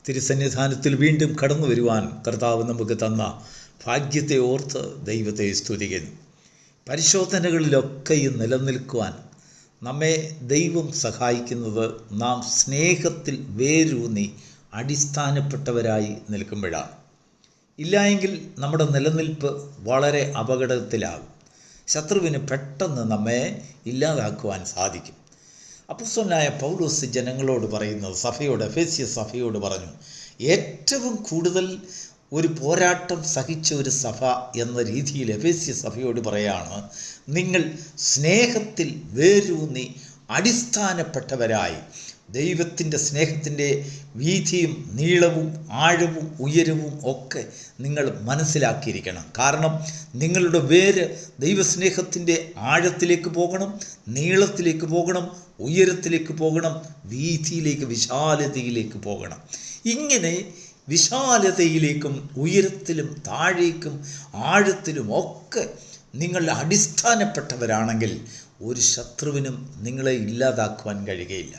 തിരുസന്നിധാനത്തിൽ വീണ്ടും കടന്നു വരുവാൻ കർത്താവ് നമുക്ക് തന്ന ഭാഗ്യത്തെ ഓർത്ത് ദൈവത്തെ സ്തുതിക്കുന്നു. പരിശോധനകളിലൊക്കെയും നിലനിൽക്കുവാൻ നമ്മെ ദൈവം സഹായിക്കുന്നത് നാം സ്നേഹത്തിൽ വേരൂന്നി അടിസ്ഥാനപ്പെട്ടവരായി നിൽക്കുമ്പോഴാണ്. ഇല്ലായെങ്കിൽ നമ്മുടെ നിലനിൽപ്പ് വളരെ അപകടത്തിലാകും. ശത്രുവിന് പെട്ടെന്ന് നമ്മെ ഇല്ലാതാക്കുവാൻ സാധിക്കും. അപ്പോസ്തലനായ പൗലോസ് ജനങ്ങളോട് പറയുന്നത്, സഭയോട്, എഫേസ്യ സഭയോട് പറഞ്ഞു, ഏറ്റവും കൂടുതൽ ഒരു പോരാട്ടം സഹിച്ച ഒരു സഭ എന്ന രീതിയിൽ എഫേസ്യ സഭയോട് പറയാണ്, നിങ്ങൾ സ്നേഹത്തിൽ വേരൂന്നി അടിസ്ഥാനപ്പെട്ടവരായി ദൈവത്തിൻ്റെ സ്നേഹത്തിൻ്റെ വീതിയും നീളവും ആഴവും ഉയരവും ഒക്കെ നിങ്ങൾ മനസ്സിലാക്കിയിരിക്കണം. കാരണം നിങ്ങളുടെ വേര് ദൈവസ്നേഹത്തിൻ്റെ ആഴത്തിലേക്ക് പോകണം, നീളത്തിലേക്ക് പോകണം, ഉയരത്തിലേക്ക് പോകണം, വീതിയിലേക്ക്, വിശാലതയിലേക്ക് പോകണം. ഇങ്ങനെ വിശാലതയിലേക്കും ഉയരത്തിലും താഴേക്കും ആഴത്തിലും ഒക്കെ നിങ്ങൾ അടിസ്ഥാനപ്പെട്ടവരാണെങ്കിൽ ഒരു ശത്രുവിനും നിങ്ങളെ ഇല്ലാതാക്കുവാൻ കഴിയുകയില്ല.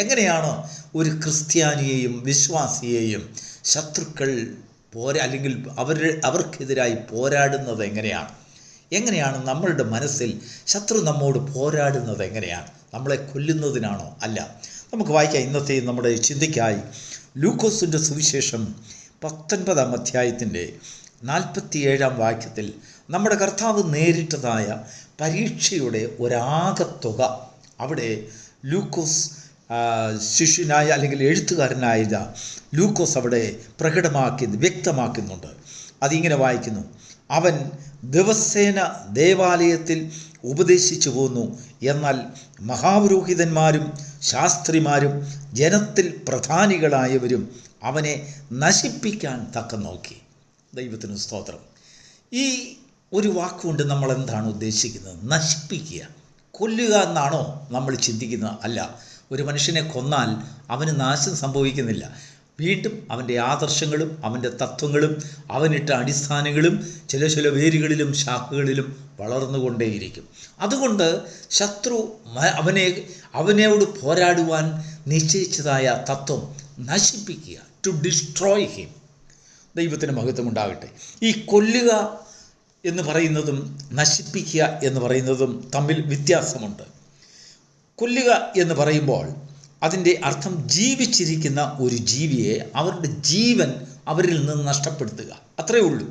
എങ്ങനെയാണ് ഒരു ക്രിസ്ത്യാനിയെയും വിശ്വാസിയെയും ശത്രുക്കൾ അല്ലെങ്കിൽ അവർക്കെതിരായി പോരാടുന്നത്? എങ്ങനെയാണ് നമ്മളുടെ മനസ്സിൽ ശത്രു നമ്മോട് പോരാടുന്നത്? നമ്മളെ കൊല്ലുന്നതിനാണോ? അല്ല. നമുക്ക് വായിക്കാം. ഇന്നത്തെ നമ്മുടെ ചിന്തയ്ക്കായി ലൂക്കോസിൻ്റെ സുവിശേഷം 19-ാം അധ്യായത്തിൻ്റെ 47-ാം വാക്യത്തിൽ നമ്മുടെ കർത്താവ് നേരിട്ടതായ പരീക്ഷയുടെ ഒരാകത്തുക അവിടെ ലൂക്കോസ് ശിഷ്യനായ അല്ലെങ്കിൽ എഴുത്തുകാരനായ ലൂക്കോസ് അവിടെ വ്യക്തമാക്കുന്നുണ്ട്. അതിങ്ങനെ വായിക്കുന്നു: അവൻ ദിവസേന ദേവാലയത്തിൽ ഉപദേശിച്ചു പോന്നു. എന്നാൽ മഹാപുരോഹിതന്മാരും ശാസ്ത്രിമാരും ജനത്തിൽ പ്രധാനികളായവരും അവനെ നശിപ്പിക്കാൻ തക്കം നോക്കി. ദൈവത്തിന് സ്തോത്രം. ഈ ഒരു വാക്കുകൊണ്ട് നമ്മൾ എന്താണ് ഉദ്ദേശിക്കുന്നത്? നശിപ്പിക്കുക, കൊല്ലുക എന്നാണോ നമ്മൾ ചിന്തിക്കുന്നത്? അല്ല. ഒരു മനുഷ്യനെ കൊന്നാൽ അവന് നാശം സംഭവിക്കുന്നില്ല. വീണ്ടും അവൻ്റെ ആദർശങ്ങളും അവൻ്റെ തത്വങ്ങളും അവനിട്ട അടിസ്ഥാനങ്ങളും ചില വേരുകളിലും ശാഖകളിലും വളർന്നുകൊണ്ടേയിരിക്കും. അതുകൊണ്ട് ശത്രു അവനോട് പോരാടുവാൻ നിശ്ചയിച്ചതായ തത്വം നശിപ്പിക്കുക, ടു ഡിസ്ട്രോയ് ഹിം. ദൈവത്തിന് മഹത്വം ഉണ്ടാകട്ടെ. ഈ കൊല്ലുക എന്ന് പറയുന്നതും നശിപ്പിക്കുക എന്ന് പറയുന്നതും തമ്മിൽ വ്യത്യാസമുണ്ട്. കൊല്ലുക എന്ന് പറയുമ്പോൾ അതിൻ്റെ അർത്ഥം ജീവിച്ചിരിക്കുന്ന ഒരു ജീവിയെ അവരുടെ ജീവൻ അവരിൽ നിന്ന് നഷ്ടപ്പെടുത്തുക, അത്രയേ ഉള്ളൂ.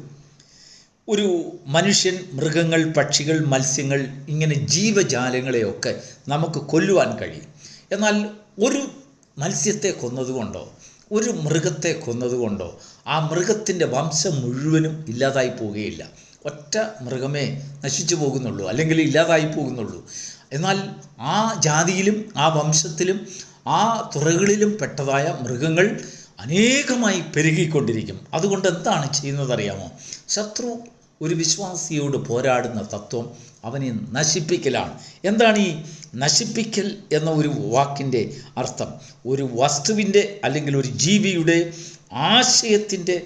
ഒരു മനുഷ്യൻ, മൃഗങ്ങൾ, പക്ഷികൾ, മത്സ്യങ്ങൾ, ഇങ്ങനെ ജീവജാലങ്ങളെയൊക്കെ നമുക്ക് കൊല്ലുവാൻ കഴിയും. എന്നാൽ ഒരു മത്സ്യത്തെ കൊന്നതുകൊണ്ടോ ഒരു മൃഗത്തെ കൊന്നതുകൊണ്ടോ ആ മൃഗത്തിൻ്റെ വംശം മുഴുവനും ഇല്ലാതായി പോവുകയില്ല. ഒറ്റ മൃഗമേ നശിച്ചു പോകുന്നുള്ളൂ, അല്ലെങ്കിൽ ഇല്ലാതായി പോകുന്നുള്ളൂ. എന്നാൽ ആ ജാതിയിലും ആ വംശത്തിലും ആ തുറകളിലും പെട്ടതായ മൃഗങ്ങൾ അനേകമായി പെരുകിക്കൊണ്ടിരിക്കും. അതുകൊണ്ട് എന്താണ് ചെയ്യുന്നതറിയാമോ? ശത്രു ഒരു വിശ്വാസിയോട് പോരാടുന്ന തത്വം അവനെ നശിപ്പിക്കലാണ്. എന്താണ് ഈ നശിപ്പിക്കൽ എന്ന ഒരു വാക്കിൻ്റെ അർത്ഥം? ഒരു വസ്തുവിൻ്റെ അല്ലെങ്കിൽ ഒരു ജീവിയുടെ ആശയത്തിൻ്റെ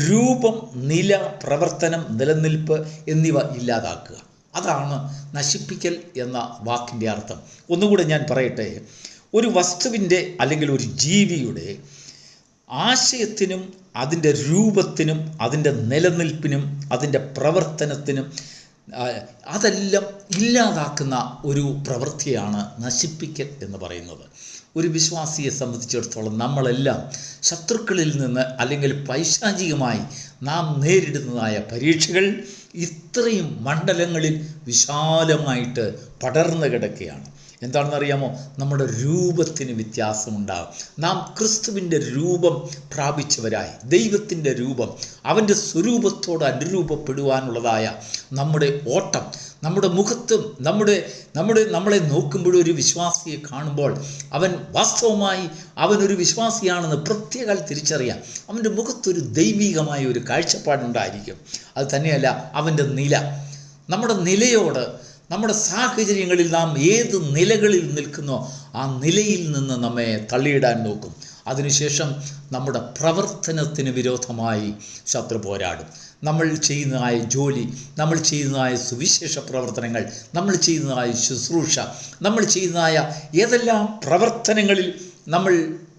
രൂപം, നില, പ്രവർത്തനം, നിലനിൽപ്പ് എന്നിവ ഇല്ലാതാക്കുക. അതാണ് നശിപ്പിക്കൽ എന്ന വാക്കിൻ്റെ അർത്ഥം. ഒന്നുകൂടെ ഞാൻ പറയട്ടെ. ഒരു വസ്തുവിൻ്റെ അല്ലെങ്കിൽ ഒരു ജീവിയുടെ ആശയത്തിനും അതിൻ്റെ രൂപത്തിനും അതിൻ്റെ നിലനിൽപ്പിനും അതിൻ്റെ പ്രവർത്തനത്തിനും അതെല്ലാം ഇല്ലാതാക്കുന്ന ഒരു പ്രവൃത്തിയാണ് നശിപ്പിക്കൽ എന്ന് പറയുന്നത്. ഒരു വിശ്വാസിയെ സംബന്ധിച്ചിടത്തോളം നമ്മളെല്ലാം ശത്രുക്കളിൽ നിന്ന് അല്ലെങ്കിൽ പൈശാചികമായി നാം നേരിടുന്നതായ പരീക്ഷകൾ ഇത്രയും മണ്ഡലങ്ങളിൽ വിശാലമായിട്ട് പടർന്നു കിടക്കുകയാണ്. എന്താണെന്നറിയാമോ? നമ്മുടെ രൂപത്തിന് വ്യത്യാസമുണ്ടാകും. നാം ക്രിസ്തുവിൻ്റെ രൂപം പ്രാപിച്ചവരായി, ദൈവത്തിൻ്റെ രൂപം, അവൻ്റെ സ്വരൂപത്തോട് അനുരൂപപ്പെടുവാനുള്ളതായ നമ്മുടെ ഓട്ടം, നമ്മുടെ മുഖത്തും നമ്മളെ നോക്കുമ്പോഴും ഒരു വിശ്വാസിയെ കാണുമ്പോൾ അവൻ വാസ്തവമായി അവനൊരു വിശ്വാസിയാണെന്ന് പ്രത്യേകം തിരിച്ചറിയാം. അവൻ്റെ മുഖത്തൊരു ദൈവികമായ ഒരു കാഴ്ചപ്പാടുണ്ടായിരിക്കും. അത് തന്നെയല്ല അവൻ്റെ നില, നമ്മുടെ നിലയോട്, നമ്മുടെ സാഹചര്യങ്ങളിൽ നാം ഏത് നിലകളിൽ നിൽക്കുന്നോ ആ നിലയിൽ നിന്ന് നമ്മെ തള്ളിയിടാൻ നോക്കും. അതിനുശേഷം നമ്മുടെ പ്രവർത്തനത്തിന് വിരോധമായി ശത്രു പോരാടും. നമ്മൾ ചെയ്യുന്നതായ ജോലി, നമ്മൾ ചെയ്യുന്നതായ സുവിശേഷ പ്രവർത്തനങ്ങൾ, നമ്മൾ ചെയ്യുന്നതായ ശുശ്രൂഷ, നമ്മൾ ചെയ്യുന്നതായ ഏതെല്ലാം പ്രവർത്തനങ്ങളിൽ നമ്മൾ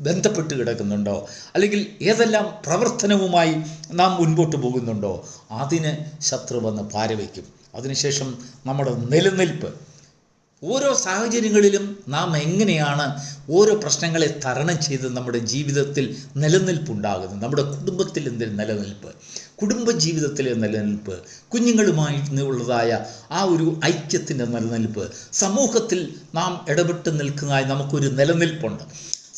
ബന്ധപ്പെട്ട് കിടക്കുന്നുണ്ടോ, അല്ലെങ്കിൽ ഏതെല്ലാം പ്രവർത്തനവുമായി നാം മുൻപോട്ട് പോകുന്നുണ്ടോ, അതിന് ശത്രു വന്ന് പാരവയ്ക്കും. അതിനുശേഷം നമ്മുടെ നിലനിൽപ്പ്, ഓരോ സാഹചര്യങ്ങളിലും നാം എങ്ങനെയാണ് ഓരോ പ്രശ്നങ്ങളെ തരണം ചെയ്ത് നമ്മുടെ ജീവിതത്തിൽ നിലനിൽപ്പുണ്ടാകുന്നത്, നമ്മുടെ കുടുംബത്തിൽ നിലനിൽപ്പ്, കുടുംബജീവിതത്തിലെ നിലനിൽപ്പ്, കുഞ്ഞുങ്ങളുമായി ഉള്ളതായ ആ ഒരു ഐക്യത്തിൻ്റെ നിലനിൽപ്പ്, സമൂഹത്തിൽ നാം ഇടപെട്ട് നിൽക്കുന്നതായി നമുക്കൊരു നിലനിൽപ്പുണ്ട്.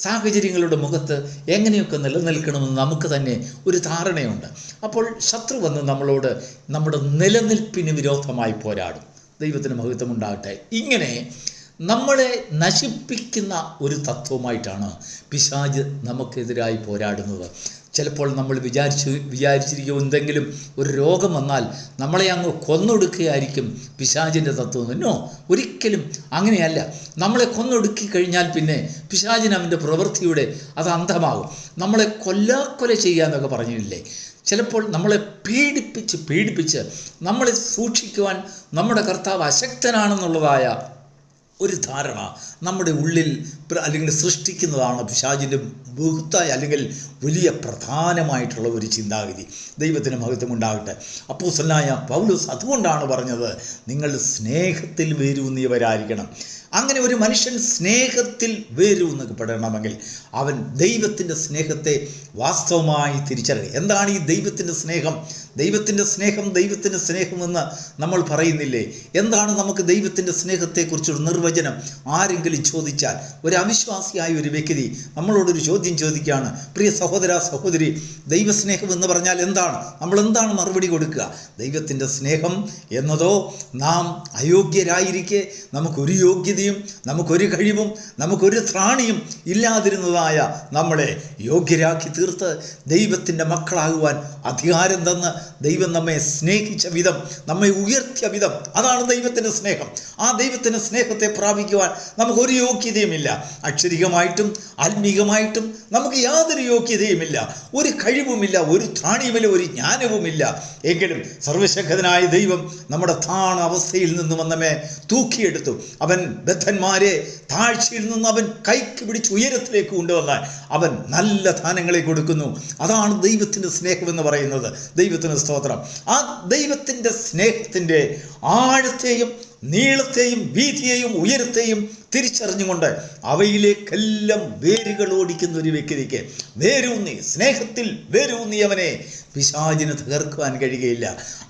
സാഹചര്യങ്ങളുടെ മുഖത്ത് എങ്ങനെയൊക്കെ നിലനിൽക്കണമെന്ന് നമുക്ക് തന്നെ ഒരു ധാരണയുണ്ട്. അപ്പോൾ ശത്രു വന്ന് നമ്മളോട് നമ്മുടെ നിലനിൽപ്പിന് വിരോധമായി പോരാടും. ദൈവത്തിന് മഹത്വം ഉണ്ടാകട്ടെ. ഇങ്ങനെ നമ്മളെ നശിപ്പിക്കുന്ന ഒരു തത്വമായിട്ടാണ് പിശാച് നമുക്കെതിരായി പോരാടുന്നത്. ചിലപ്പോൾ നമ്മൾ വിചാരിച്ചിരിക്കും എന്തെങ്കിലും ഒരു രോഗം വന്നാൽ നമ്മളെ അങ്ങ് കൊന്നൊടുക്കുകയായിരിക്കും പിശാചിൻ്റെ തത്വം. എന്നോ ഒരിക്കലും അങ്ങനെയല്ല. നമ്മളെ കൊന്നൊടുക്കി കഴിഞ്ഞാൽ പിന്നെ പിശാചിന് അവൻ്റെ പ്രവൃത്തിയുടെ അത് അന്തമാകും. നമ്മളെ കൊല്ലാക്കൊല ചെയ്യാന്നൊക്കെ പറഞ്ഞില്ലേ. ചിലപ്പോൾ നമ്മളെ പീഡിപ്പിച്ച് നമ്മളെ സൂക്ഷിക്കുവാൻ നമ്മുടെ കർത്താവ് അശക്തനാണെന്നുള്ളതായ ഒരു ധാരണ നമ്മുടെ ഉള്ളിൽ അല്ലെങ്കിൽ സൃഷ്ടിക്കുന്നതാണ് പിശാചിൻ്റെ ബഹുത്തായ അല്ലെങ്കിൽ വലിയ പ്രധാനമായിട്ടുള്ള ഒരു ചിന്താഗതി. ദൈവത്തിന് മഹത്വം ഉണ്ടാകട്ടെ. അപ്പോസ്തലനായ പൗലോസ് അതുകൊണ്ടാണ് പറഞ്ഞത്, നിങ്ങൾ സ്നേഹത്തിൽ വേരൂന്നിയവരായിരിക്കണം. അങ്ങനെ ഒരു മനുഷ്യൻ സ്നേഹത്തിൽ വേരൂന്നപ്പെടണമെങ്കിൽ അവൻ ദൈവത്തിൻ്റെ സ്നേഹത്തെ വാസ്തവമായി തിരിച്ചറിയുക. എന്താണ് ഈ ദൈവത്തിൻ്റെ സ്നേഹം? ദൈവത്തിൻ്റെ സ്നേഹമെന്ന് നമ്മൾ പറയുന്നില്ലേ? എന്താണ് നമുക്ക് ദൈവത്തിൻ്റെ സ്നേഹത്തെക്കുറിച്ചൊരു നിർവചനം ആരെങ്കിലും ചോദിച്ചാൽ, ഒരു അവിശ്വാസിയായ ഒരു വ്യക്തി നമ്മളോടൊരു ചോദ്യം ചോദിക്കുകയാണ്, പ്രിയ സഹോദര സഹോദരി, ദൈവസ്നേഹം എന്ന് പറഞ്ഞാൽ എന്താണ്? നമ്മൾ എന്താണ് മറുപടി കൊടുക്കുക? ദൈവത്തിൻ്റെ സ്നേഹം എന്നതോ നാം അയോഗ്യരായിരിക്കെ നമുക്കൊരു യോഗ്യതയും നമുക്കൊരു കഴിവും നമുക്കൊരു ത്രാണിയും ഇല്ലാതിരുന്നതായ നമ്മളെ യോഗ്യരാക്കി തീർത്ത് ദൈവത്തിൻ്റെ മക്കളാകുവാൻ അധികാരം തന്ന് ദൈവം നമ്മെ സ്നേഹിച്ച വിധം, നമ്മെ ഉയർത്തിയ വിധം, അതാണ് ദൈവത്തിൻ്റെ സ്നേഹം. ആ ദൈവത്തിൻ്റെ സ്നേഹത്തെ പ്രാപിക്കുവാൻ നമുക്കൊരു യോഗ്യതയുമില്ല. അക്ഷരികമായിട്ടും ആത്മീകമായിട്ടും നമുക്ക് യാതൊരു യോഗ്യതയുമില്ല, ഒരു കഴിവുമില്ല, ഒരു ത്രാണിയുമില്ല, ഒരു ജ്ഞാനവുമില്ല. എങ്കിലും സർവശക്തനായ ദൈവം നമ്മുടെ താണ അവസ്ഥയിൽ നിന്നും നമ്മെ തൂക്കിയെടുത്തു. അവൻ ബദ്ധന്മാരെ താഴ്ചയിൽ നിന്ന് അവൻ കൈക്ക് പിടിച്ച് ഉയരത്തിലേക്ക് കൊണ്ടുവന്നാൽ അവൻ നല്ല ദാനങ്ങളെ കൊടുക്കുന്നു. അതാണ് ദൈവത്തിൻ്റെ സ്നേഹമെന്ന് പറയുന്നത്. ദൈവത്തിന് സ്തോത്രം. ആ ദൈവത്തിൻ്റെ സ്നേഹത്തിൻ്റെ ആഴത്തെയും നീളത്തെയും വീതിയെയും ഉയരത്തെയും തിരിച്ചറിഞ്ഞുകൊണ്ട് അവയിലേക്കെല്ലാം വേരുകൾ ഓടിക്കുന്ന ഒരു വ്യക്തിക്ക് സ്നേഹത്തിൽ വേരൂന്നിയവനെ പിശാചിന് തകർക്കുവാൻ കഴിയുകയില്ല.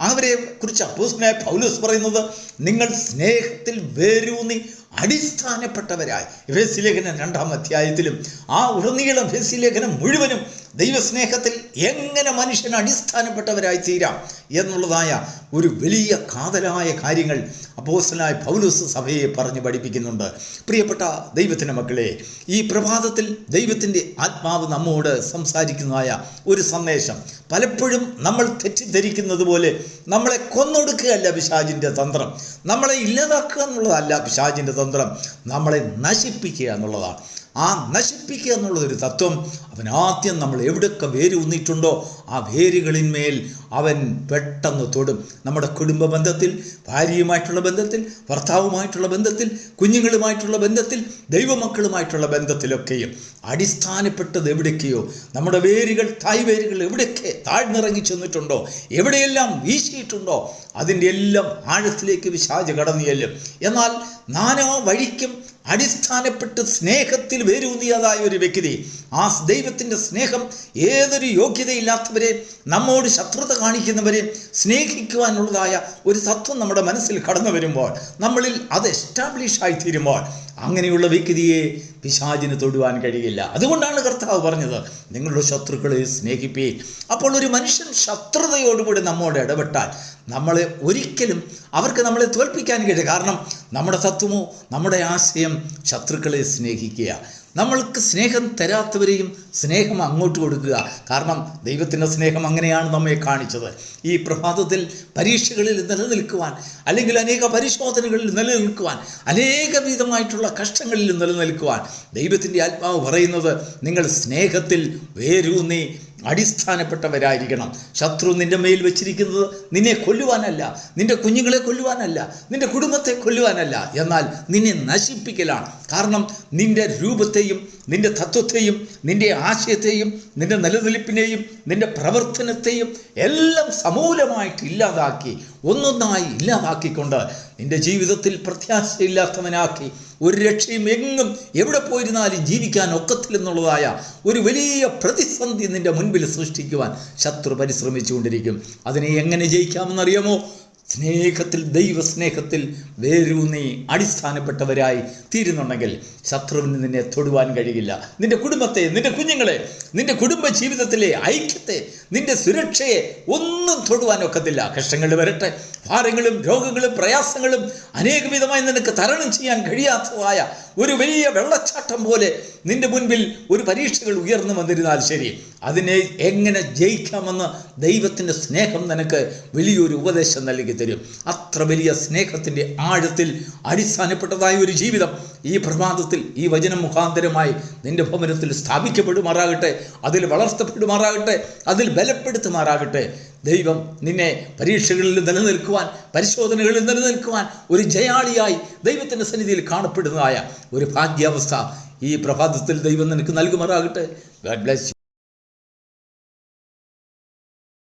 അവരെ കുറിച്ച് അപ്പോസ്തലനായ പൗലോസ് പറയുന്നത്, നിങ്ങൾ സ്നേഹത്തിൽ വേരൂന്നി അടിസ്ഥാനപ്പെട്ടവരായി. എഫെസ്യലേഖനം 2-ാം അധ്യായത്തിലും ആ ഉടനീളം എഫെസ്യലേഖനം മുഴുവനും ദൈവസ്നേഹത്തിൽ എങ്ങനെ മനുഷ്യൻ അടിസ്ഥാനപ്പെട്ടവരായി തീരാം എന്നുള്ളതായ ഒരു വലിയ കാതലായ കാര്യങ്ങൾ അപ്പോസ്തലനായ പൗലോസ് സഭയെ പറഞ്ഞ് പഠിപ്പിക്കുന്നുണ്ട്. പ്രിയപ്പെട്ട ദൈവത്തിൻ്റെ മക്കളെ, ഈ പ്രഭാതത്തിൽ ദൈവത്തിൻ്റെ ആത്മാവ് നമ്മോട് സംസാരിക്കുന്നതായ ഒരു സന്ദേശം, പലപ്പോഴും നമ്മൾ തെറ്റിദ്ധരിക്കുന്നത് പോലെ നമ്മളെ കൊന്നൊടുക്കുകയല്ല പിശാചിൻ്റെ തന്ത്രം, നമ്മളെ ഇല്ലാതാക്കുക എന്നുള്ളതല്ല പിശാചിൻ്റെ തന്ത്രം, നമ്മളെ നശിപ്പിക്കുക എന്നുള്ളതാണ്. ആ നശിപ്പിക്കുക എന്നുള്ളതൊരു തത്വം അവൻ ആദ്യം നമ്മൾ എവിടെയൊക്കെ വേരൂന്നിട്ടുണ്ടോ ആ വേരുകളിന്മേൽ അവൻ പെട്ടെന്ന് തൊടും. നമ്മുടെ കുടുംബ ബന്ധത്തിൽ, ഭാര്യയുമായിട്ടുള്ള ബന്ധത്തിൽ, ഭർത്താവുമായിട്ടുള്ള ബന്ധത്തിൽ, കുഞ്ഞുങ്ങളുമായിട്ടുള്ള ബന്ധത്തിൽ, ദൈവമക്കളുമായിട്ടുള്ള ബന്ധത്തിലൊക്കെയും അടിസ്ഥാനപ്പെട്ടത് എവിടേക്കെയോ നമ്മുടെ വേരുകൾ, തായ് വേരുകൾ എവിടെയൊക്കെ താഴ്ന്നിറങ്ങി ചെന്നിട്ടുണ്ടോ, എവിടെയെല്ലാം വീശിയിട്ടുണ്ടോ അതിൻ്റെ എല്ലാം ആഴത്തിലേക്ക് പിശാച് കടന്നു ചെല്ലും. എന്നാൽ നാനാ വഴിക്കും അടിസ്ഥാനപ്പെട്ട് സ്നേഹത്തിൽ വേരൂന്നിയതായ ഒരു വ്യക്തി, ആ ദൈവത്തിൻ്റെ സ്നേഹം ഏതൊരു യോഗ്യതയില്ലാത്തവരെ, നമ്മോട് ശത്രുത കാണിക്കുന്നവരെ സ്നേഹിക്കുവാനുള്ളതായ ഒരു തത്വം നമ്മുടെ മനസ്സിൽ കടന്നു വരുമ്പോൾ, നമ്മളിൽ അത് എസ്റ്റാബ്ലിഷ് ആയി തീരുമ്പോൾ, അങ്ങനെയുള്ള വ്യക്തിയെ പിശാചിന് തൊടുവാൻ കഴിയില്ല. അതുകൊണ്ടാണ് കർത്താവ് പറഞ്ഞത്, നിങ്ങളുടെ ശത്രുക്കളെ സ്നേഹിപ്പീൻ. അപ്പോൾ ഒരു മനുഷ്യൻ ശത്രുതയോടുകൂടി നമ്മോട് ഇടപെട്ടാൽ നമ്മളെ ഒരിക്കലും അവർക്ക് നമ്മളെ തോൽപ്പിക്കാൻ കഴിയില്ല. കാരണം നമ്മുടെ തത്വമോ നമ്മുടെ ആശയം ശത്രുക്കളെ സ്നേഹിക്കുക, നമ്മൾക്ക് സ്നേഹം തരാത്തവരെയും സ്നേഹം അങ്ങോട്ട് കൊടുക്കുക. കാരണം ദൈവത്തിൻ്റെ സ്നേഹം അങ്ങനെയാണ് നമ്മെ കാണിച്ചത്. ഈ പ്രഭാതത്തിൽ പരീക്ഷകളിൽ നിലനിൽക്കുവാൻ, അല്ലെങ്കിൽ അനേക പരിശോധനകളിൽ നിലനിൽക്കുവാൻ, അനേക വിധമായിട്ടുള്ള കഷ്ടങ്ങളിൽ നിലനിൽക്കുവാൻ ദൈവത്തിൻ്റെ ആത്മാവ് പറയുന്നത്, നിങ്ങൾ സ്നേഹത്തിൽ വേരൂന്നി അടിസ്ഥാനപ്പെട്ടവരായിരിക്കണം. ശത്രു നിന്റെ മേൽ വെച്ചിരിക്കുന്നത് നിന്നെ കൊല്ലുവാനല്ല, നിന്റെ കുഞ്ഞുങ്ങളെ കൊല്ലുവാനല്ല, നിന്റെ കുടുംബത്തെ കൊല്ലുവാനല്ല, എന്നാൽ നിന്നെ നശിപ്പിക്കലാണ്. കാരണം നിന്റെ രൂപത്തെയും നിൻ്റെ തത്വത്തെയും നിൻ്റെ ആശയത്തെയും നിൻ്റെ നിലനിൽപ്പിനെയും നിൻ്റെ പ്രവർത്തനത്തെയും എല്ലാം സമൂലമായിട്ട് ഇല്ലാതാക്കി, ഒന്നൊന്നായി ഇല്ലാതാക്കിക്കൊണ്ട് നിൻ്റെ ജീവിതത്തിൽ പ്രത്യാശയില്ലാത്തവനാക്കി, ഒരു രക്ഷയും എങ്ങും എവിടെ പോയിരുന്നാലും ജീവിക്കാൻ ഒക്കത്തില്ലെന്നുള്ളതായ ഒരു വലിയ പ്രതിസന്ധി നിൻ്റെ മുൻപിൽ സൃഷ്ടിക്കുവാൻ ശത്രു പരിശ്രമിച്ചുകൊണ്ടിരിക്കും. അതിനെ എങ്ങനെ ജയിക്കാമെന്നറിയാമോ? സ്നേഹത്തിൽ, ദൈവസ്നേഹത്തിൽ വേരൂന്നി അടിസ്ഥാനപ്പെട്ടവരായി തീരുന്നുണ്ടെങ്കിൽ ശത്രുവിന് നിന്നെ തൊടുവാൻ കഴിയില്ല. നിന്റെ കുടുംബത്തെ, നിന്റെ കുഞ്ഞുങ്ങളെ, നിന്റെ കുടുംബ ജീവിതത്തിലെ ഐക്യത്തെ, നിന്റെ സുരക്ഷയെ ഒന്നും തൊടുവാൻ ഒക്കത്തില്ല. കഷ്ടങ്ങൾ വരട്ടെ, ഭാരങ്ങളും രോഗങ്ങളും പ്രയാസങ്ങളും അനേകവിധമായി നിനക്ക് തരണം ചെയ്യാൻ കഴിയാത്തതായ ഒരു വലിയ വെള്ളച്ചാട്ടം പോലെ നിന്റെ മുൻപിൽ ഒരു പരീക്ഷകൾ ഉയർന്നു വന്നിരുന്നാൽ ശരി, അതിനെ എങ്ങനെ ജയിക്കാമെന്ന് ദൈവത്തിൻ്റെ സ്നേഹം നിനക്ക് വലിയൊരു ഉപദേശം നൽകി തരും. അത്ര വലിയ സ്നേഹത്തിൻ്റെ ആഴത്തിൽ അടിസ്ഥാനപ്പെട്ടതായ ഒരു ജീവിതം ഈ പ്രഭാതത്തിൽ ഈ വചനം മുഖാന്തരമായി നിന്റെ ഭവനത്തിൽ സ്ഥാപിക്കപ്പെടുമാറാകട്ടെ, അതിൽ വളർത്തപ്പെടുമാറാകട്ടെ, അതിൽ ബലപ്പെടുത്തുമാറാകട്ടെ. ദൈവം നിന്നെ പരീക്ഷകളിൽ നിലനിൽക്കുവാൻ, പരിശോധനകളിൽ നിലനിൽക്കുവാൻ, ഒരു ജയാളിയായി ദൈവത്തിൻ്റെ സന്നിധിയിൽ കാണപ്പെടുന്നതായ ഒരു ഭാഗ്യാവസ്ഥ ഈ പ്രഭാതത്തിൽ ദൈവം നിനക്ക് നൽകുമാറാകട്ടെ. God bless you.